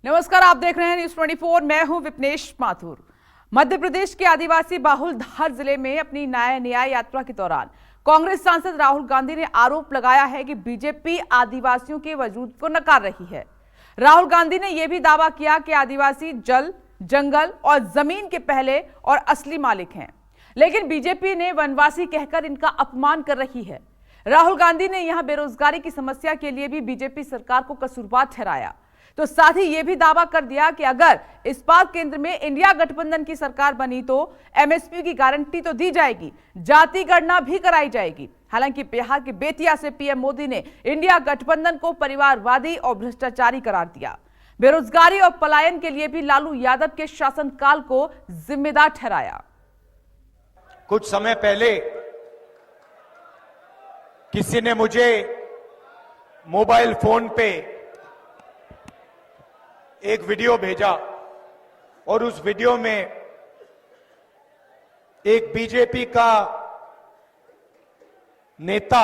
नमस्कार, आप देख रहे हैं न्यूज 24। मैं हूं विपनेश माथुर। मध्य प्रदेश के आदिवासी बाहुल धार जिले में अपनी न्याय यात्रा के दौरान कांग्रेस सांसद राहुल गांधी ने आरोप लगाया है कि बीजेपी आदिवासियों के वजूद को नकार रही है। राहुल गांधी ने यह भी दावा किया कि आदिवासी जल, जंगल और जमीन के पहले और असली मालिक हैं, लेकिन बीजेपी ने वनवासी कहकर इनका अपमान कर रही है। राहुल गांधी ने यहां बेरोजगारी की समस्या के लिए भी बीजेपी सरकार को कसूरवार ठहराया, तो साथ ही यह भी दावा कर दिया कि अगर इस्पात केंद्र में इंडिया गठबंधन की सरकार बनी तो एमएसपी की गारंटी तो दी जाएगी, जाति गणना भी कराई जाएगी। हालांकि बिहार के बेतिया से पीएम मोदी ने इंडिया गठबंधन को परिवारवादी और भ्रष्टाचारी करार दिया। बेरोजगारी और पलायन के लिए भी लालू यादव के शासनकाल को जिम्मेदार ठहराया। कुछ समय पहले किसी ने मुझे मोबाइल फोन पे एक वीडियो भेजा और उस वीडियो में एक बीजेपी का नेता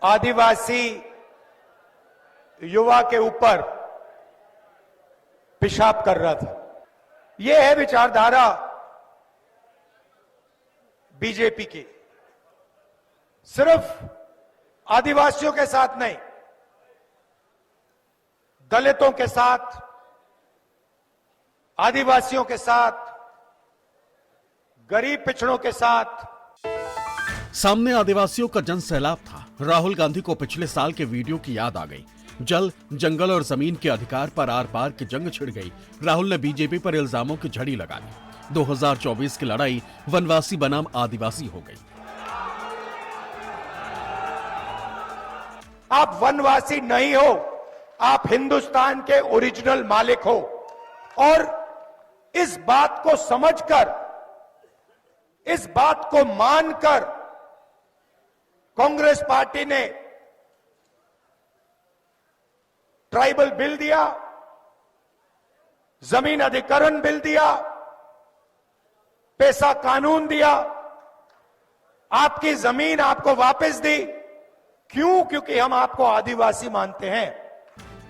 आदिवासी युवा के ऊपर पेशाब कर रहा था। यह है विचारधारा बीजेपी की। सिर्फ आदिवासियों के साथ नहीं, दलितों के साथ, आदिवासियों के साथ, गरीब पिछड़ों के साथ। सामने आदिवासियों का जन सैलाब था। राहुल गांधी को पिछले साल के वीडियो की याद आ गई। जल, जंगल और जमीन के अधिकार पर आर पार की जंग छिड़ गई। राहुल ने बीजेपी पर इल्जामों की झड़ी लगा दी। 2024 की लड़ाई वनवासी बनाम आदिवासी हो गई। आप वनवासी नहीं हो, आप हिंदुस्तान के ओरिजिनल मालिक हो। और इस बात को समझकर, इस बात को मानकर कांग्रेस पार्टी ने ट्राइबल बिल दिया, जमीन अधिग्रहण बिल दिया, पैसा कानून दिया, आपकी जमीन आपको वापस दी। क्यों? क्योंकि हम आपको आदिवासी मानते हैं।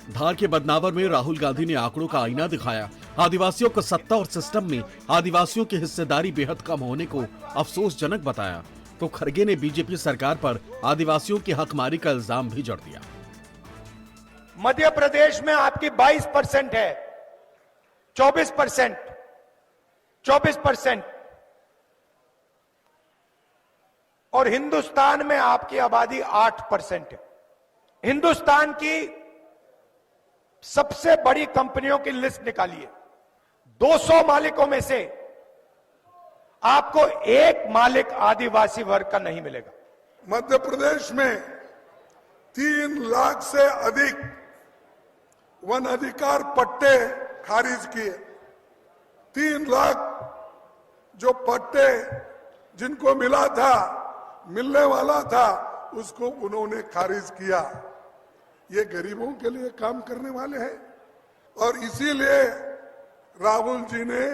धार के बदनावर में राहुल गांधी ने आंकड़ों का आईना दिखाया। आदिवासियों को सत्ता और सिस्टम में आदिवासियों की हिस्सेदारी बेहद कम होने को अफसोसजनक बताया। तो खड़गे ने बीजेपी सरकार पर आदिवासियों की हकमारी का इल्जाम भी जड़ दिया। मध्य प्रदेश में आपकी 22% है, 24% और हिंदुस्तान में आपकी आबादी 8% है। हिंदुस्तान की सबसे बड़ी कंपनियों की लिस्ट निकालिए। 200 मालिकों में से आपको एक मालिक आदिवासी वर्ग का नहीं मिलेगा। मध्य प्रदेश में 3 लाख से अधिक वन अधिकार पट्टे खारिज किए। 3 लाख जो पट्टे जिनको मिला था, मिलने वाला था, उसको उन्होंने खारिज किया। ये गरीबों के लिए काम करने वाले हैं और इसीलिए राहुल जी ने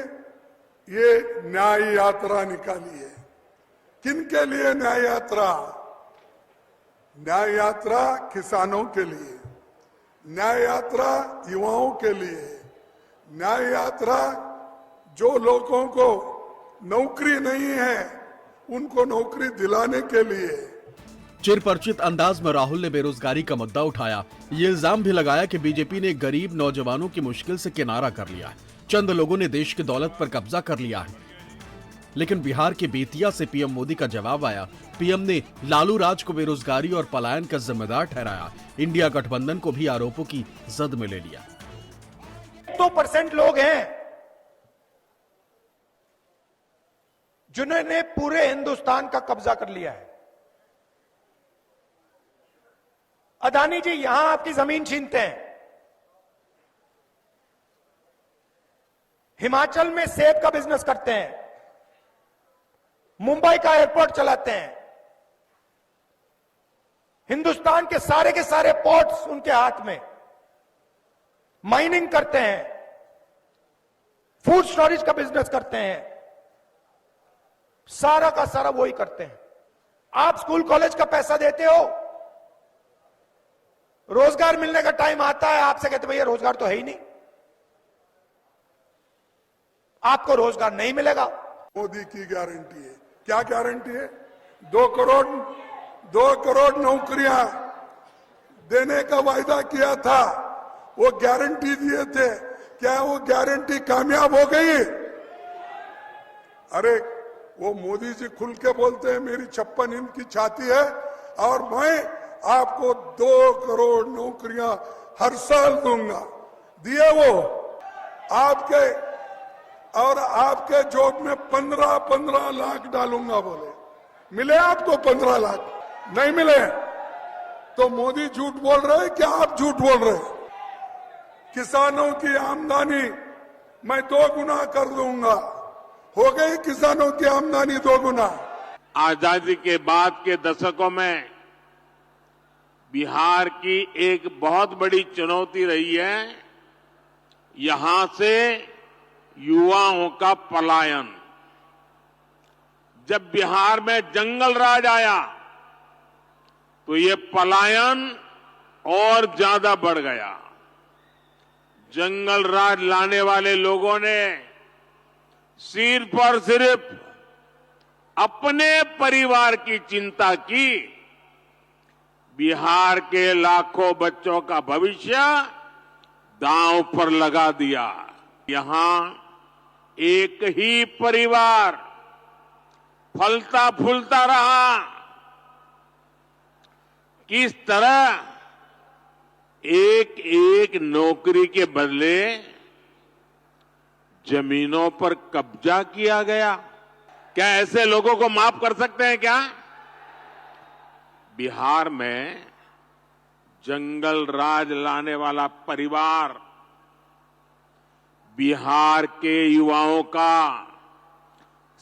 ये न्याय यात्रा निकाली है। किनके लिए न्याय यात्रा? न्याय यात्रा किसानों के लिए, न्याय यात्रा युवाओं के लिए, न्याय यात्रा जो लोगों को नौकरी नहीं है उनको नौकरी दिलाने के लिए। चिरपरिचित अंदाज में राहुल ने बेरोजगारी का मुद्दा उठाया। ये इल्जाम भी लगाया कि बीजेपी ने गरीब नौजवानों की मुश्किल से किनारा कर लिया है। चंद लोगों ने देश की दौलत पर कब्जा कर लिया है। लेकिन बिहार के बेतिया से पीएम मोदी का जवाब आया। पीएम ने लालू राज को बेरोजगारी और पलायन का जिम्मेदार ठहराया। इंडिया गठबंधन को भी आरोपों की जद में ले लिया। 2% लोग हैं जिन्होंने पूरे हिंदुस्तान का कब्जा कर लिया है। अदानी जी यहां आपकी जमीन छीनते हैं, हिमाचल में सेब का बिजनेस करते हैं, मुंबई का एयरपोर्ट चलाते हैं, हिंदुस्तान के सारे पोर्ट्स उनके हाथ में, माइनिंग करते हैं, फूड स्टोरेज का बिजनेस करते हैं, सारा का सारा वही करते हैं। आप स्कूल कॉलेज का पैसा देते हो, रोजगार मिलने का टाइम आता है, आपसे कहते भैया रोजगार तो है ही नहीं, आपको रोजगार नहीं मिलेगा। मोदी की गारंटी है। क्या गारंटी है? 2 करोड़ नौकरियां देने का वायदा किया था, वो गारंटी दिए थे, क्या वो गारंटी कामयाब हो गई? अरे वो मोदी जी खुल के बोलते हैं मेरी 56 इंच की छाती है और मैं आपको 2 करोड़ नौकरियां हर साल दूंगा। दिए वो आपके, और आपके जॉब में 15 लाख डालूंगा बोले। मिले आपको 15 लाख? नहीं मिले तो मोदी झूठ बोल रहे हैं कि आप झूठ बोल रहे हैं? किसानों की आमदनी मैं 2 गुना कर दूंगा। हो गई किसानों की आमदनी 2 गुना। आजादी के बाद के दशकों में बिहार की एक बहुत बड़ी चुनौती रही है यहां से युवाओं का पलायन। जब बिहार में जंगल राज आया तो ये पलायन और ज्यादा बढ़ गया। जंगल राज लाने वाले लोगों ने सिर्फ और सिर्फ अपने परिवार की चिंता की, बिहार के लाखों बच्चों का भविष्य दांव पर लगा दिया। यहां एक ही परिवार फलता फूलता रहा। किस तरह एक एक नौकरी के बदले जमीनों पर कब्जा किया गया। क्या ऐसे लोगों को माफ कर सकते हैं क्या? बिहार में जंगल राज लाने वाला परिवार बिहार के युवाओं का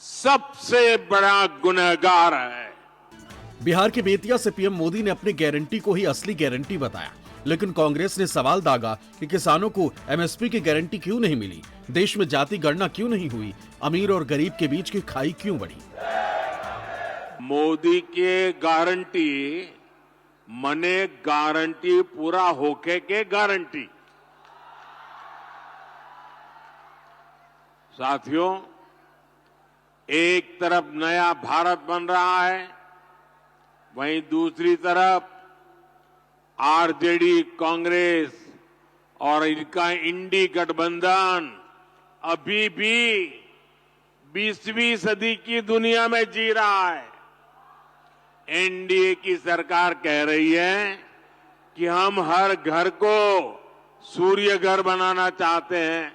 सबसे बड़ा गुनहगार है। बिहार के बेतिया से पीएम मोदी ने अपनी गारंटी को ही असली गारंटी बताया, लेकिन कांग्रेस ने सवाल दागा कि किसानों को एमएसपी की गारंटी क्यों नहीं मिली, देश में जाति गणना क्यों नहीं हुई, अमीर और गरीब के बीच की खाई क्यों बढ़ी। मोदी के गारंटी मने गारंटी पूरा होके के गारंटी। साथियों, एक तरफ नया भारत बन रहा है, वहीं दूसरी तरफ आरजेडी, कांग्रेस और इनका इंडी गठबंधन अभी भी 20वीं सदी की दुनिया में जी रहा है। एनडीए की सरकार कह रही है कि हम हर घर को सूर्य घर बनाना चाहते हैं।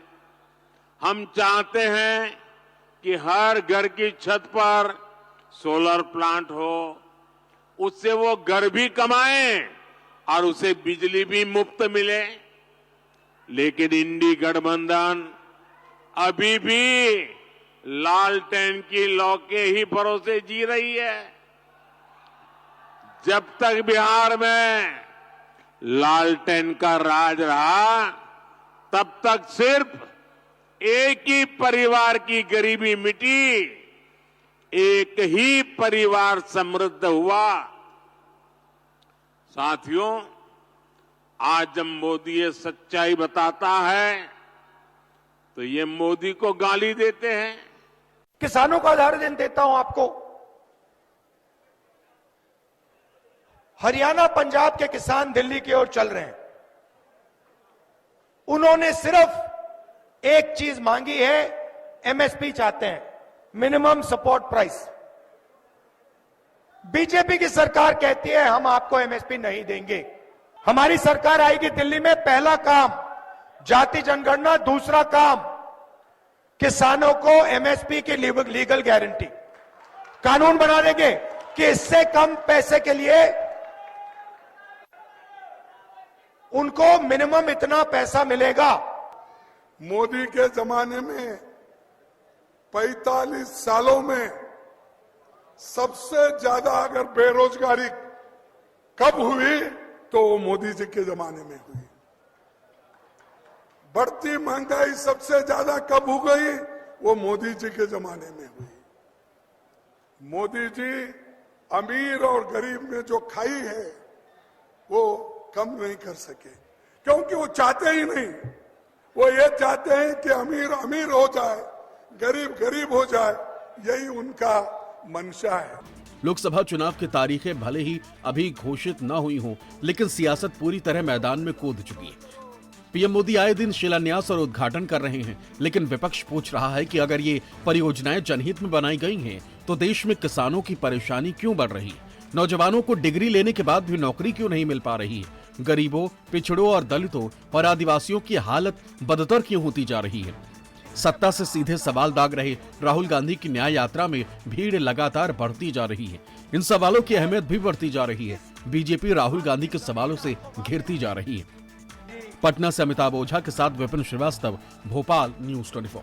हम चाहते हैं कि हर घर की छत पर सोलर प्लांट हो, उससे वो घर भी कमाएं और उसे बिजली भी मुफ्त मिले। लेकिन इंडी गठबंधन अभी भी लालटेन की लौ के ही भरोसे जी रही है। जब तक बिहार में लालटेन का राज रहा, तब तक सिर्फ एक ही परिवार की गरीबी मिटी, एक ही परिवार समृद्ध हुआ। साथियों, आज जब मोदी ये सच्चाई बताता है तो ये मोदी को गाली देते हैं। किसानों का उदाहरण देता हूं आपको। हरियाणा, पंजाब के किसान दिल्ली की ओर चल रहे हैं। उन्होंने सिर्फ एक चीज मांगी है, एमएसपी चाहते हैं, मिनिमम सपोर्ट प्राइस। बीजेपी की सरकार कहती है हम आपको एमएसपी नहीं देंगे। हमारी सरकार आएगी दिल्ली में, पहला काम जाति जनगणना, दूसरा काम किसानों को एमएसपी की लीगल गारंटी। कानून बना देंगे कि इससे कम पैसे के लिए उनको मिनिमम इतना पैसा मिलेगा। मोदी के जमाने में 45 सालों में सबसे ज्यादा अगर बेरोजगारी कब हुई तो वो मोदी जी के जमाने में हुई। बढ़ती महंगाई सबसे ज्यादा कब हो गई? वो मोदी जी के जमाने में हुई। मोदी जी अमीर और गरीब में जो खाई है वो कम नहीं कर सके, क्योंकि वो चाहते ही नहीं। वो ये चाहते हैं कि अमीर अमीर हो जाए, गरीब गरीब हो जाए, यही उनका मंशा है। लोकसभा चुनाव की तारीखें भले ही अभी घोषित न हुई हों, लेकिन सियासत पूरी तरह मैदान में कूद चुकी है। पीएम मोदी आए दिन शिलान्यास और उद्घाटन कर रहे हैं, लेकिन विपक्ष पूछ रहा है कि अगर ये परियोजनाएं जनहित में बनाई गई हैं, तो देश में किसानों की परेशानी क्यों बढ़ रही है? नौजवानों को डिग्री लेने के बाद भी नौकरी क्यों नहीं मिल पा रही है? गरीबों, पिछड़ों और दलितों और आदिवासियों की हालत बदतर क्यों होती जा रही है? सत्ता से सीधे सवाल दाग रहे राहुल गांधी की न्याय यात्रा में भीड़ लगातार बढ़ती जा रही है। इन सवालों की अहमियत भी बढ़ती जा रही है। बीजेपी राहुल गांधी के सवालों से घिरती जा रही है। पटना से अमिताभ ओझा के साथ विपिन श्रीवास्तव, भोपाल, न्यूज़ 24।